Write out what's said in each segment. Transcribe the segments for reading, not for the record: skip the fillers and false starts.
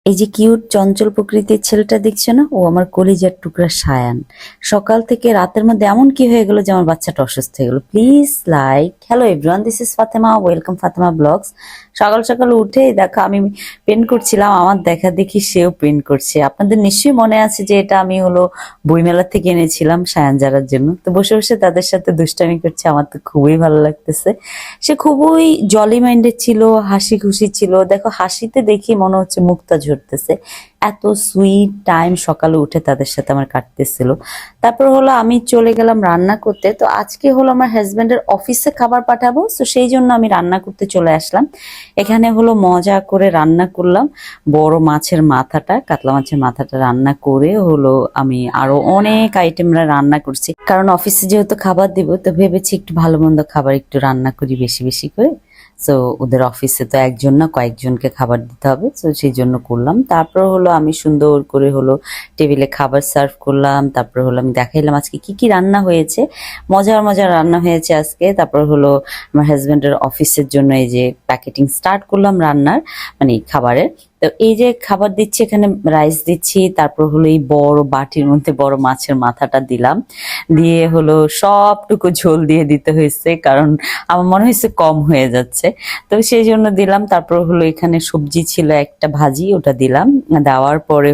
এই যে কিউট চঞ্চল প্রকৃতির ছেলেটা দেখছো না, ও আমার কলিজার টুকরা সায়ান। সকাল থেকে রাতের মধ্যে এমন কি হয়ে গেল যে আমার বাচ্চাটা অসুস্থ হয়ে গেল। Please like, hello everyone, this is Fatema, welcome Fatema blogs. সকাল সকাল উঠে দেখো আমি পেন করছিলাম, আমার দেখা দেখি সেও পেন করছে। আপনাদের নিশ্চয়ই মনে আছে যে এটা আমি বইমেলা থেকে এনেছিলাম সায়ান জারার জন্য। তো বসে বসে তাদের সাথে দুষ্টামি করছে, আমার তো খুবই ভালো লাগতেছে। সে খুবই জলি মাইন্ডেড ছিল, হাসি খুশি ছিল। দেখো হাসিতে দেখি মনে হচ্ছে মুক্তা ঝরতেছে, এত সুইট টাইম সকালে উঠে তাদের সাথে আমার কাটতেছিল। তারপর আমি চলে গেলাম রান্না করতে। তো আজকে আমার হাজবেন্ডের অফিসে খাবার পাঠাবো, তো সেই জন্য আমি রান্না করতে চলে আসলাম। এখানে মজা করে রান্না করলাম বড় মাছের মাথাটা, কাতলা মাছের মাথাটা রান্না করে আমি আরো অনেক আইটেম রান্না করছি, কারণ অফিসে যেহেতু খাবার দিব তো ভেবেছি একটু ভালো মন্দ খাবার একটু রান্না করি বেশি বেশি করে। তো ওদের অফিসে তো একজন না কয়েকজনকে খাবার দিতে হবে, তো সেই জন্য করলাম। তারপর আমি সুন্দর করে টেবিলে খাবার সার্ভ করলাম। তারপর আমি দেখাইলাম আজকে কি কি রান্না হয়েছে, মজার মজার রান্না হয়েছে আজকে। তারপর আমার হাজবেন্ডের অফিসের জন্য এই যে প্যাকেটিং স্টার্ট করলাম রান্নার, মানে খাবারের। তো এই যে খাবার দিচ্ছি, এখানে রাইস দিচ্ছি, তারপর এই বড় বাটির মধ্যে বড় মাছের মাথাটা দিলাম, দিয়ে সবটুকু ঝোল দিয়ে দিতে হয়েছে, কারণ আমার মনে হয়েছে কম হয়ে যাচ্ছে, তো সেই জন্য দিলাম। তারপর এখানে সবজি ছিল একটা ভাজি, ওটা দিলাম। দেওয়ার পরে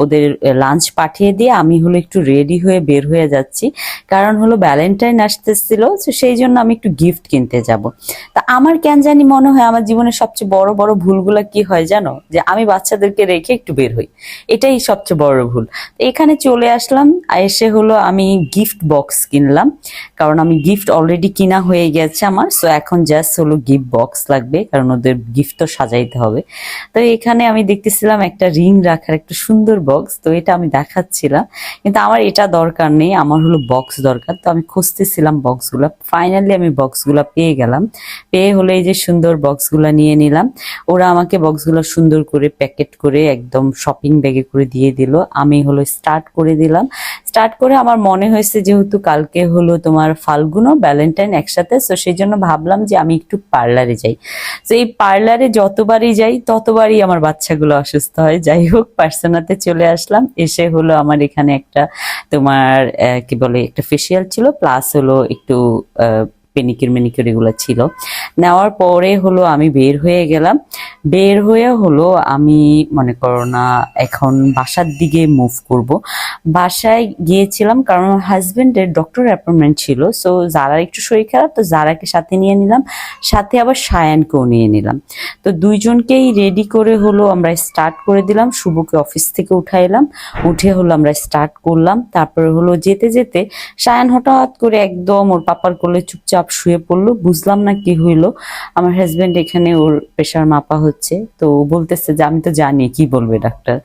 ওদের লাঞ্চ পাঠিয়ে দিয়ে আমি একটু রেডি হয়ে বের হয়ে যাচ্ছি, কারণ ভ্যালেন্টাইন আসতেছিল, তো সেই জন্য আমি একটু গিফট কিনতে যাব। তা আমার কেন জানি মনে হয় আমার জীবনের সবচেয়ে বড় বড় ভুলগুলা কি হয় জানো, যে আমি বাচ্চাদেরকে রেখে একটু বের হই, এটাই সবচেয়ে বড় ভুল। এখানে চলে আসলাম, এসে আমি গিফট বক্স কিনলাম, কারণ আমি গিফট অলরেডি কিনা হয়ে গেছে আমার। সো এখন জাস্ট গিফট বক্স লাগবে, কারণ ওদের গিফট তো সাজাইতে হবে। তো এখানে আমি দেখতেছিলাম একটা রিং রাখার একটা সুন্দর বক্স, তো এটা আমি দেখাচ্ছিলাম, কিন্তু আমার এটা দরকার নেই, আমার বক্স দরকার। তো আমি খুঁজতেছিলাম বক্সগুলো, ফাইনালি আমি বক্সগুলো পেয়ে গেলাম। পেয়ে এই যে সুন্দর বক্সগুলো নিয়ে নিলাম। ওরা আমাকে বক্সগুলো সুন্দর করে প্যাকেট করে একদম শপিং ব্যাগে করে দিয়ে দিল। আমি স্টার্ট করে দিলাম। স্টার্ট করে আমার মনে হয়েছে যেহেতু কালকে তোমার ফাল্গুন ও ভ্যালেন্টাইন একসাথে, তো সেই জন্য ভাবলাম যে আমি একটু পার্লারে যাই। তো এই পার্লারে যতবারই যাই ততবারই আমার বাচ্চাগুলো অসুস্থ হয়। যাই হোক, পার্সোনাতে চলে আসলাম। এসে আমার এখানে একটা তোমার কি বলে একটা ফেসিয়াল ছিল, প্লাস একটু পেনিকিউর ম্যানিকিউর এগুলো ছিল। নেওয়ার পরে আমি বের হয়ে গেলাম। বের হয়ে আমি মনে করো না এখন বাসার দিকে মুভ করব। বাসায় গিয়েছিলাম কারণ আমার হাজবেন্ডের ডক্টর অ্যাপয়েন্টমেন্ট ছিল, সো যারা একটু শরীর খারাপ, তো যারাকে সাথে নিয়ে নিলাম, সাথে আবার সায়ানকেও নিয়ে নিলাম। তো দুইজনকেই রেডি করে আমরা স্টার্ট করে দিলাম। শুভকে অফিস থেকে উঠাইলাম, উঠে আমরা স্টার্ট করলাম। তারপরে যেতে যেতে সায়ান হঠাৎ করে একদম ওর পাপার কোলে চুপচাপ শুয়ে পড়লো। বুঝলাম না কি হইলো। আমার হাজবেন্ড এখানে ওর প্রেশার মাপা হচ্ছে, তো বলতেছে যে আমি তো জানি কি বলবে ডাক্তার।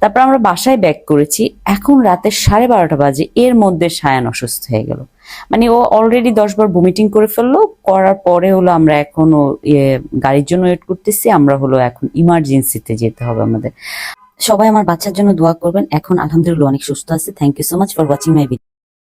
তারপর আমরা বাসায় ব্যাক করেছি। এখন রাতে 12:30 বাজে, এর মধ্যে সায়ান অসুস্থ হয়ে গেল। মানে ও অলরেডি 10 বার ভমিটিং করে ফেললো। করার পরে আমরা এখন গাড়ির জন্য ওয়েট করতেছি। আমরা এখন ইমার্জেন্সিতে যেতে হবে আমাদের। সবাই আমার বাচ্চার জন্য দোয়া করবেন। এখন আলহামদুলিল্লাহ অনেক সুস্থ আছে। Thank you so much for watching my video.